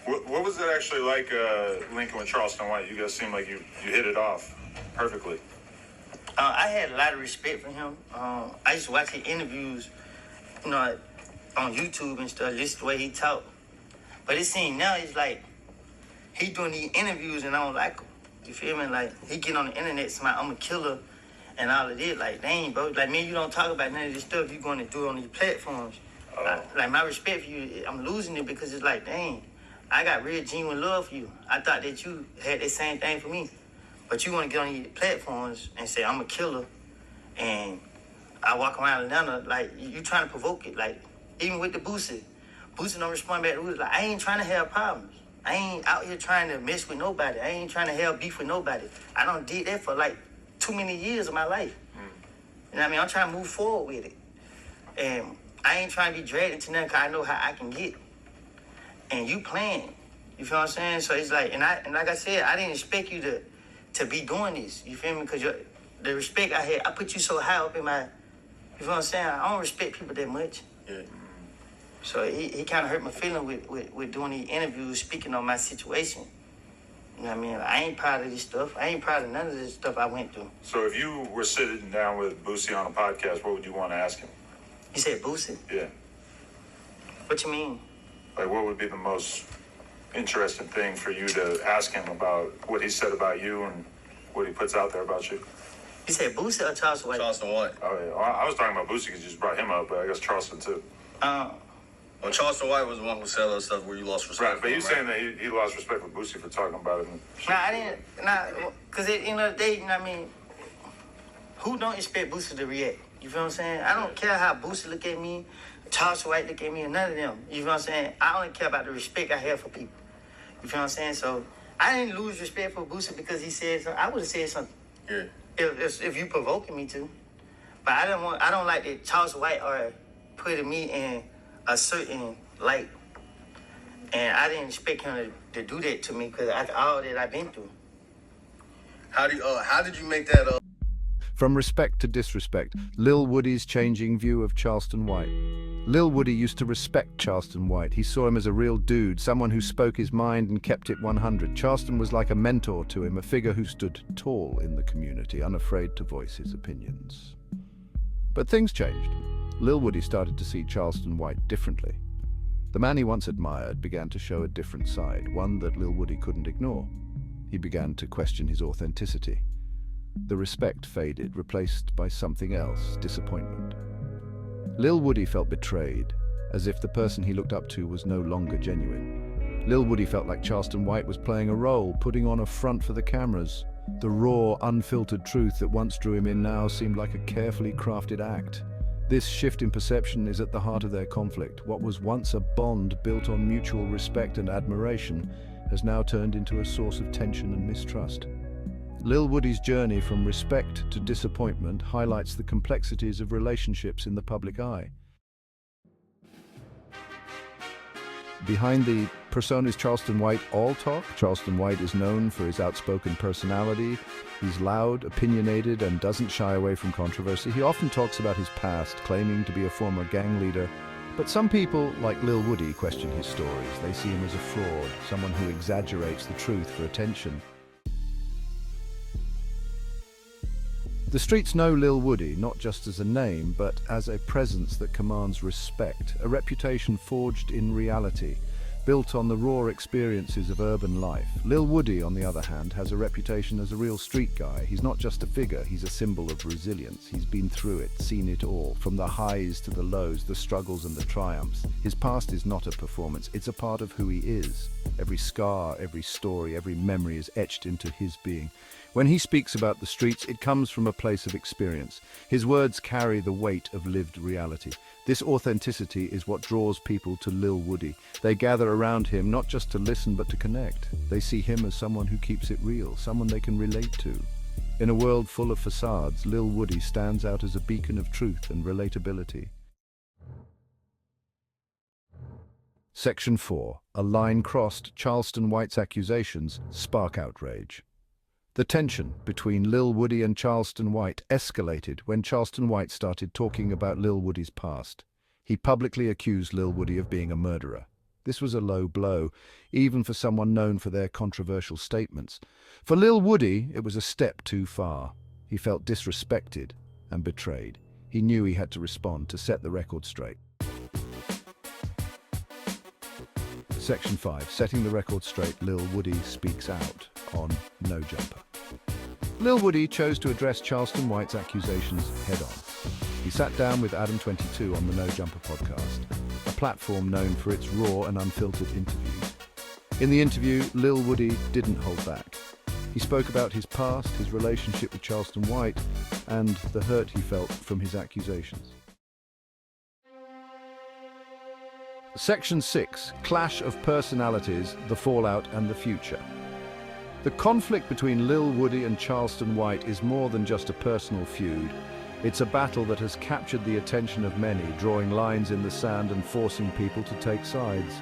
What was it actually like linking with Charleston White? You guys seem like you hit it off perfectly. I had a lot of respect for him. I used to watch his interviews, you know, on YouTube and stuff, listen to the way he talk. But it seems now it's like he doing these interviews and I don't like him. You feel me? Like he get on the internet saying I'm a killer and all of this. Like, dang, bro. Like, man, you don't talk about none of this stuff you're going to do on these platforms. Like, my respect for you, I'm losing it because it's like, dang, I got real genuine love for you. I thought that you had the same thing for me. But you want to get on these platforms and say I'm a killer and I walk around Atlanta like you trying to provoke it. Like, even with the Boosie don't respond back to it. Like, I ain't trying to have problems. I ain't out here trying to mess with nobody. I ain't trying to have beef with nobody. I done did that for like too many years of my life. You know what I mean? I'm trying to move forward with it. And I ain't trying to be dragged into nothing because I know how I can get. And you playing. You feel what I'm saying? So it's like, and like I said, I didn't expect you to be doing this. You feel me? Because the respect I had, I put you so high up in my, you feel what I'm saying? I don't respect people that much. Yeah. So he kind of hurt my feeling with doing these interviews, speaking on my situation. You know what I mean? I ain't proud of this stuff. I ain't proud of none of this stuff I went through. So if you were sitting down with Boosie on a podcast, what would you want to ask him? You said Boosie? Yeah. What you mean? Like, what would be the most interesting thing for you to ask him about what he said about you and what he puts out there about you? You said Boosie or Charleston White? Charleston White. Oh, yeah. Well, I was talking about Boosie because you just brought him up, but I guess Charleston too. Well, Charleston White was the one who said all that stuff where you lost respect. Right, but you're saying that he lost respect for Boosie for talking about it. Nah, I didn't. Nah, because at the end of the day, you know what I mean? Who don't expect Boosie to react? You feel what I'm saying? I don't care how Boosie look at me, Charleston White look at me, or none of them. You feel what I'm saying? I only care about the respect I have for people. You feel what I'm saying? So I didn't lose respect for Boosie because he said something. I would have said something. Yeah. If you provoking me to. But I don't like that Charleston White are putting me in a certain light. And I didn't expect him to do that to me because all that I've been through. How did you make that up? From respect to disrespect, Lil Woody's changing view of Charleston White. Lil Woody used to respect Charleston White. He saw him as a real dude, someone who spoke his mind and kept it 100. Charleston was like a mentor to him, a figure who stood tall in the community, unafraid to voice his opinions. But things changed. Lil Woody started to see Charleston White differently. The man he once admired began to show a different side, one that Lil Woody couldn't ignore. He began to question his authenticity. The respect faded, replaced by something else, disappointment. Lil Woody felt betrayed, as if the person he looked up to was no longer genuine. Lil Woody felt like Charleston White was playing a role, putting on a front for the cameras. The raw, unfiltered truth that once drew him in now seemed like a carefully crafted act. This shift in perception is at the heart of their conflict. What was once a bond built on mutual respect and admiration has now turned into a source of tension and mistrust. Lil Woody's journey from respect to disappointment highlights the complexities of relationships in the public eye. Behind the persona is Charleston White all talk. Charleston White is known for his outspoken personality. He's loud, opinionated, and doesn't shy away from controversy. He often talks about his past, claiming to be a former gang leader. But some people, like Lil Woody, question his stories. They see him as a fraud, someone who exaggerates the truth for attention. The streets know Lil Woody not just as a name, but as a presence that commands respect, a reputation forged in reality, built on the raw experiences of urban life. Lil Woody, on the other hand, has a reputation as a real street guy. He's not just a figure, he's a symbol of resilience. He's been through it, seen it all, from the highs to the lows, the struggles and the triumphs. His past is not a performance, it's a part of who he is. Every scar, every story, every memory is etched into his being. When he speaks about the streets, it comes from a place of experience. His words carry the weight of lived reality. This authenticity is what draws people to Lil Woody. They gather around him not just to listen but to connect. They see him as someone who keeps it real, someone they can relate to. In a world full of facades, Lil Woody stands out as a beacon of truth and relatability. Section 4. A line crossed, Charleston White's accusations spark outrage. The tension between Lil Woody and Charleston White escalated when Charleston White started talking about Lil Woody's past. He publicly accused Lil Woody of being a murderer. This was a low blow, even for someone known for their controversial statements. For Lil Woody, it was a step too far. He felt disrespected and betrayed. He knew he had to respond to set the record straight. Section 5. Setting the record straight, Lil Woody speaks out on No Jumper. Lil Woody chose to address Charleston White's accusations head-on. He sat down with Adam22 on the No Jumper podcast, a platform known for its raw and unfiltered interviews. In the interview, Lil Woody didn't hold back. He spoke about his past, his relationship with Charleston White, and the hurt he felt from his accusations. Section 6. Clash of Personalities, the Fallout and the Future. The conflict between Lil Woody and Charleston White is more than just a personal feud. It's a battle that has captured the attention of many, drawing lines in the sand and forcing people to take sides.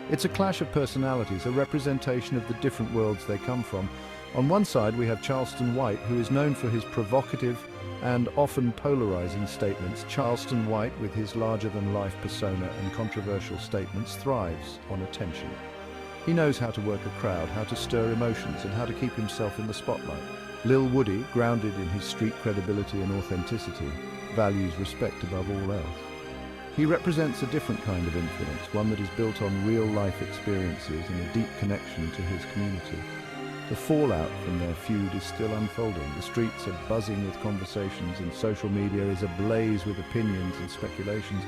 It's a clash of personalities, a representation of the different worlds they come from. On one side, we have Charleston White, who is known for his provocative and often polarizing statements. Charleston White, with his larger-than-life persona and controversial statements, thrives on attention. He knows how to work a crowd, how to stir emotions, and how to keep himself in the spotlight. Lil Woody, grounded in his street credibility and authenticity, values respect above all else. He represents a different kind of influence, one that is built on real-life experiences and a deep connection to his community. The fallout from their feud is still unfolding. The streets are buzzing with conversations and social media is ablaze with opinions and speculations.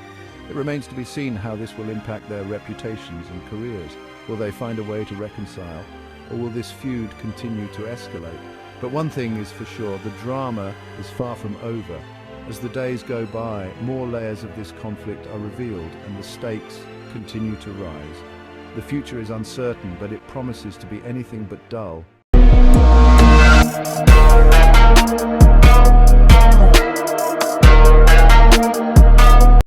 It remains to be seen how this will impact their reputations and careers. Will they find a way to reconcile, or will this feud continue to escalate? But one thing is for sure, the drama is far from over. As the days go by, more layers of this conflict are revealed and the stakes continue to rise. The future is uncertain, but it promises to be anything but dull.